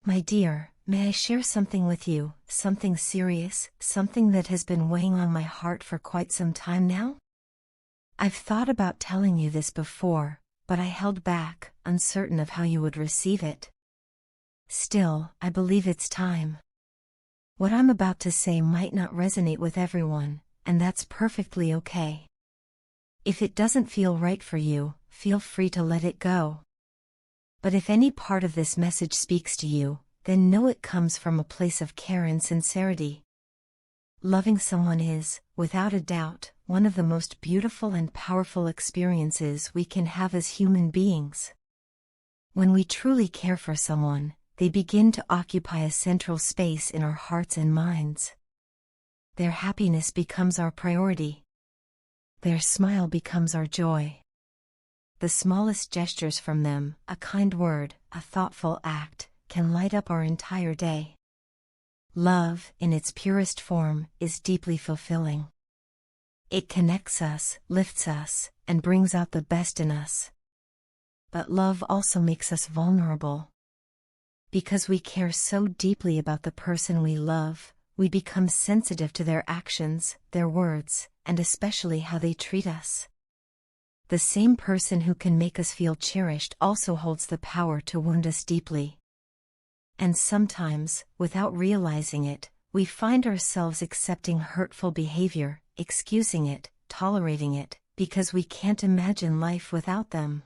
My dear, may I share something with you, something serious, something that has been weighing on my heart for quite some time now? I've thought about telling you this before, but I held back, uncertain of how you would receive it. Still, I believe it's time. What I'm about to say might not resonate with everyone, and that's perfectly okay. If it doesn't feel right for you, feel free to let it go. But if any part of this message speaks to you, then know it comes from a place of care and sincerity. Loving someone is, without a doubt, one of the most beautiful and powerful experiences we can have as human beings. When we truly care for someone, they begin to occupy a central space in our hearts and minds. Their happiness becomes our priority. Their smile becomes our joy. The smallest gestures from them, a kind word, a thoughtful act, can light up our entire day. Love, in its purest form, is deeply fulfilling. It connects us, lifts us, and brings out the best in us. But love also makes us vulnerable. Because we care so deeply about the person we love, we become sensitive to their actions, their words, and especially how they treat us. The same person who can make us feel cherished also holds the power to wound us deeply. And sometimes, without realizing it, we find ourselves accepting hurtful behavior, excusing it, tolerating it, because we can't imagine life without them.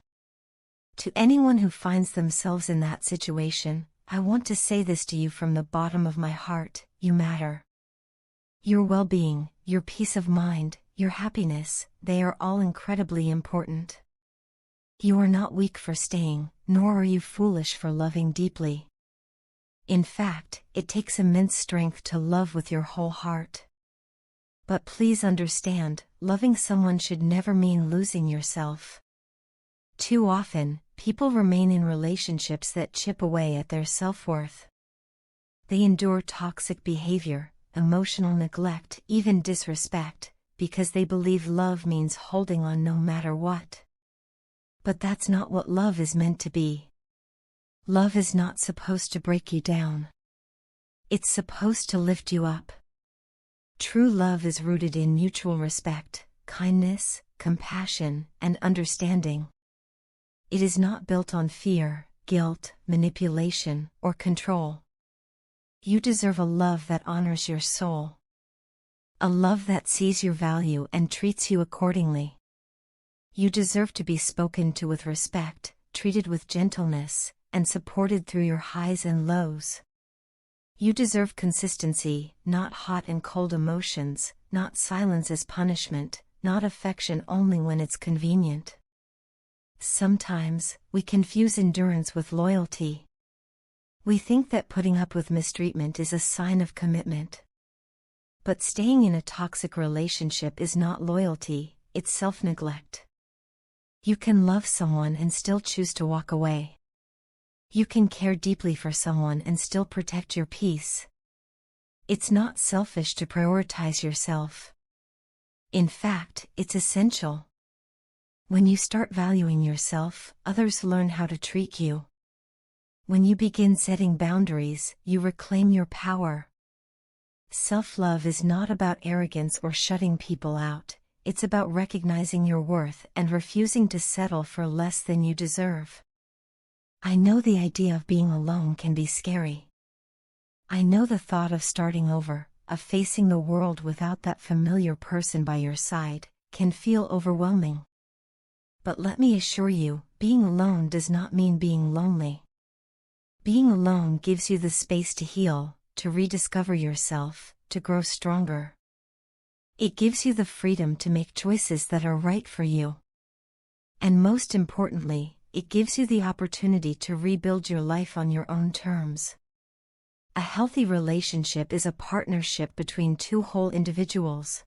To anyone who finds themselves in that situation, I want to say this to you from the bottom of my heart: you matter. Your well-being, your peace of mind, your happiness, they are all incredibly important. You are not weak for staying, nor are you foolish for loving deeply. In fact, it takes immense strength to love with your whole heart. But please understand, loving someone should never mean losing yourself. Too often, people remain in relationships that chip away at their self-worth. They endure toxic behavior, emotional neglect, even disrespect, because they believe love means holding on no matter what. But that's not what love is meant to be. Love is not supposed to break you down. It's supposed to lift you up. True love is rooted in mutual respect, kindness, compassion, and understanding. It is not built on fear, guilt, manipulation, or control. You deserve a love that honors your soul. A love that sees your value and treats you accordingly. You deserve to be spoken to with respect, treated with gentleness, and supported through your highs and lows. You deserve consistency, not hot and cold emotions, not silence as punishment, not affection only when it's convenient. Sometimes, we confuse endurance with loyalty. We think that putting up with mistreatment is a sign of commitment. But staying in a toxic relationship is not loyalty, it's self-neglect. You can love someone and still choose to walk away. You can care deeply for someone and still protect your peace. It's not selfish to prioritize yourself. In fact, it's essential. When you start valuing yourself, others learn how to treat you. When you begin setting boundaries, you reclaim your power. Self-love is not about arrogance or shutting people out, it's about recognizing your worth and refusing to settle for less than you deserve. I know the idea of being alone can be scary. I know the thought of starting over, of facing the world without that familiar person by your side, can feel overwhelming. But let me assure you, being alone does not mean being lonely. Being alone gives you the space to heal, to rediscover yourself, to grow stronger. It gives you the freedom to make choices that are right for you. And most importantly, it gives you the opportunity to rebuild your life on your own terms. A healthy relationship is a partnership between two whole individuals.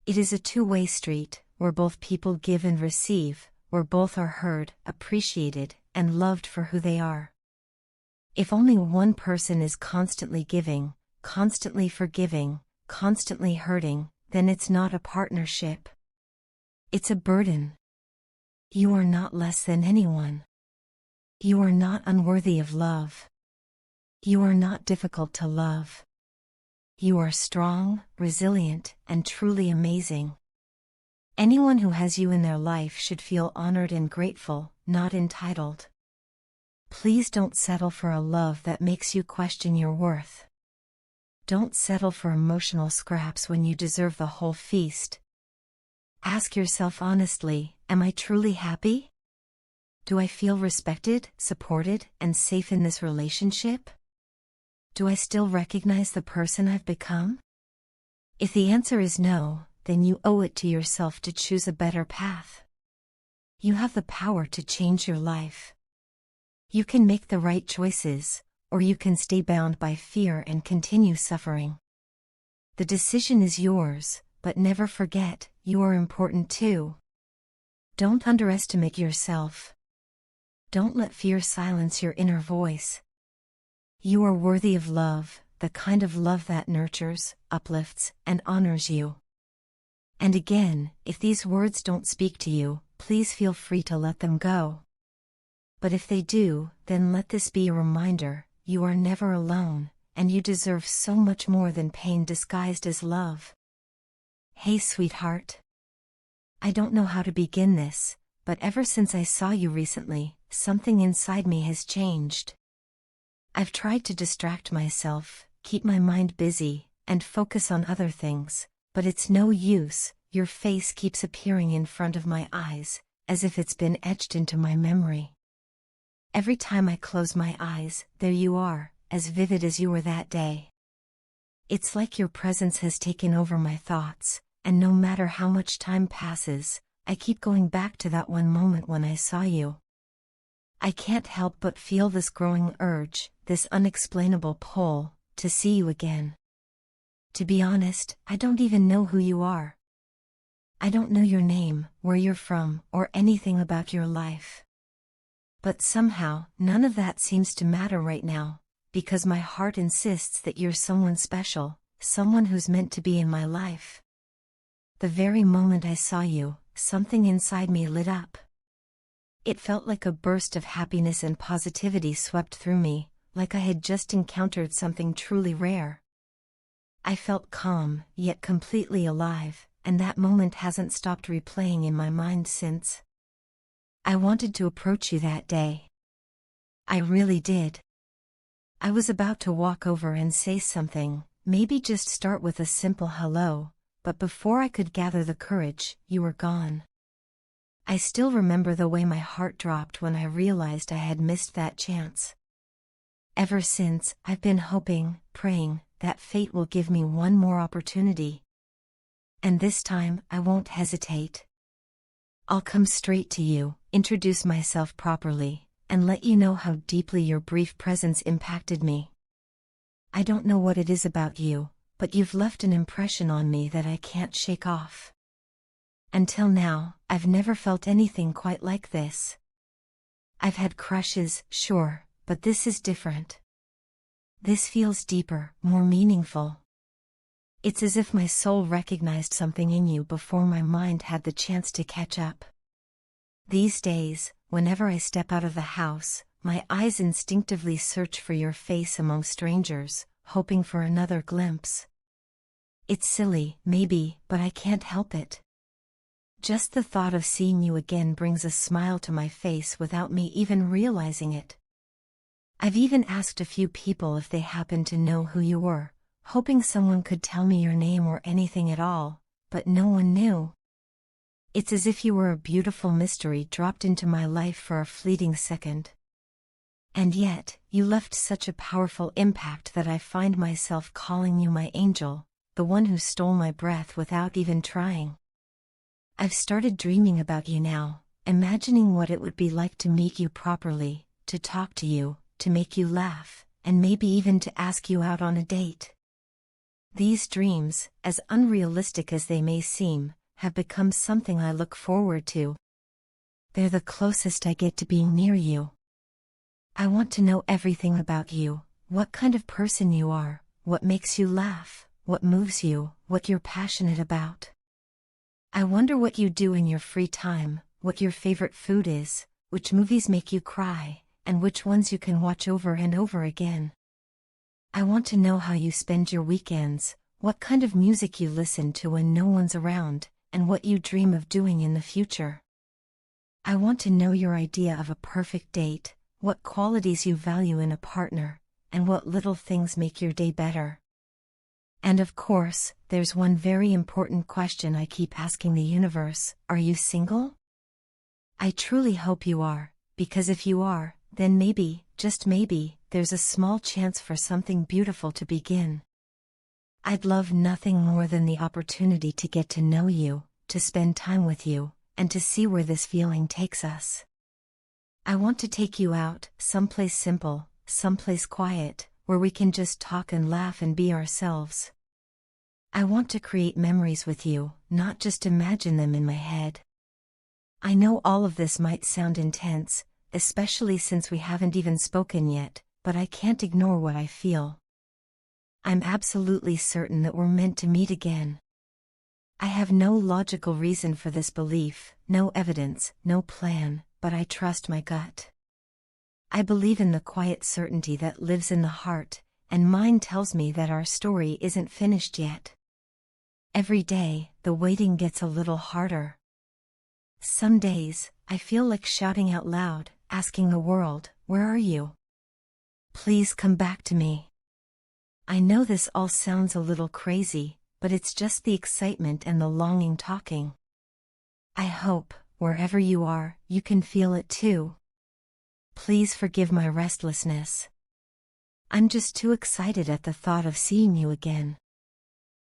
It is a two-way street, where both people give and receive, where both are heard, appreciated, and loved for who they are. If only one person is constantly giving, constantly forgiving, constantly hurting, then it's not a partnership. It's a burden. You are not less than anyone. You are not unworthy of love. You are not difficult to love. You are strong, resilient, and truly amazing. Anyone who has you in their life should feel honored and grateful, not entitled. Please don't settle for a love that makes you question your worth. Don't settle for emotional scraps when you deserve the whole feast. Ask yourself honestly, am I truly happy? Do I feel respected, supported, and safe in this relationship? Do I still recognize the person I've become? If the answer is no, then you owe it to yourself to choose a better path. You have the power to change your life. You can make the right choices, or you can stay bound by fear and continue suffering. The decision is yours, but never forget, you are important too. Don't underestimate yourself. Don't let fear silence your inner voice. You are worthy of love, the kind of love that nurtures, uplifts, and honors you. And again, if these words don't speak to you, please feel free to let them go. But if they do, then let this be a reminder, you are never alone, and you deserve so much more than pain disguised as love. Hey sweetheart. I don't know how to begin this, but ever since I saw you recently, something inside me has changed. I've tried to distract myself, keep my mind busy, and focus on other things, but it's no use. Your face keeps appearing in front of my eyes, as if it's been etched into my memory. Every time I close my eyes, there you are, as vivid as you were that day. It's like your presence has taken over my thoughts, and no matter how much time passes, I keep going back to that one moment when I saw you. I can't help but feel this growing urge, this unexplainable pull, to see you again. To be honest, I don't even know who you are. I don't know your name, where you're from, or anything about your life. But somehow, none of that seems to matter right now, because my heart insists that you're someone special, someone who's meant to be in my life. The very moment I saw you, something inside me lit up. It felt like a burst of happiness and positivity swept through me, like I had just encountered something truly rare. I felt calm, yet completely alive, and that moment hasn't stopped replaying in my mind since. I wanted to approach you that day. I really did. I was about to walk over and say something, maybe just start with a simple hello, but before I could gather the courage, you were gone. I still remember the way my heart dropped when I realized I had missed that chance. Ever since, I've been hoping, praying, that fate will give me one more opportunity. And this time, I won't hesitate. I'll come straight to you, introduce myself properly, and let you know how deeply your brief presence impacted me. I don't know what it is about you, but you've left an impression on me that I can't shake off. Until now, I've never felt anything quite like this. I've had crushes, sure, but this is different. This feels deeper, more meaningful. It's as if my soul recognized something in you before my mind had the chance to catch up. These days, whenever I step out of the house, my eyes instinctively search for your face among strangers, hoping for another glimpse. It's silly, maybe, but I can't help it. Just the thought of seeing you again brings a smile to my face without me even realizing it. I've even asked a few people if they happen to know who you were, hoping someone could tell me your name or anything at all, but no one knew. It's as if you were a beautiful mystery dropped into my life for a fleeting second. And yet, you left such a powerful impact that I find myself calling you my angel, the one who stole my breath without even trying. I've started dreaming about you now, imagining what it would be like to meet you properly, to talk to you, to make you laugh, and maybe even to ask you out on a date. These dreams, as unrealistic as they may seem, have become something I look forward to. They're the closest I get to being near you. I want to know everything about you, what kind of person you are, what makes you laugh, what moves you, what you're passionate about. I wonder what you do in your free time, what your favorite food is, which movies make you cry, and which ones you can watch over and over again. I want to know how you spend your weekends, what kind of music you listen to when no one's around, and what you dream of doing in the future. I want to know your idea of a perfect date, what qualities you value in a partner, and what little things make your day better. And of course, there's one very important question I keep asking the universe: are you single? I truly hope you are, because if you are, then maybe, just maybe, there's a small chance for something beautiful to begin. I'd love nothing more than the opportunity to get to know you, to spend time with you, and to see where this feeling takes us. I want to take you out, someplace simple, someplace quiet, where we can just talk and laugh and be ourselves. I want to create memories with you, not just imagine them in my head. I know all of this might sound intense, especially since we haven't even spoken yet, but I can't ignore what I feel. I'm absolutely certain that we're meant to meet again. I have no logical reason for this belief, no evidence, no plan, but I trust my gut. I believe in the quiet certainty that lives in the heart, and mine tells me that our story isn't finished yet. Every day, the waiting gets a little harder. Some days, I feel like shouting out loud, asking the world, where are you? Please come back to me. I know this all sounds a little crazy, but it's just the excitement and the longing talking. I hope, wherever you are, you can feel it too. Please forgive my restlessness. I'm just too excited at the thought of seeing you again.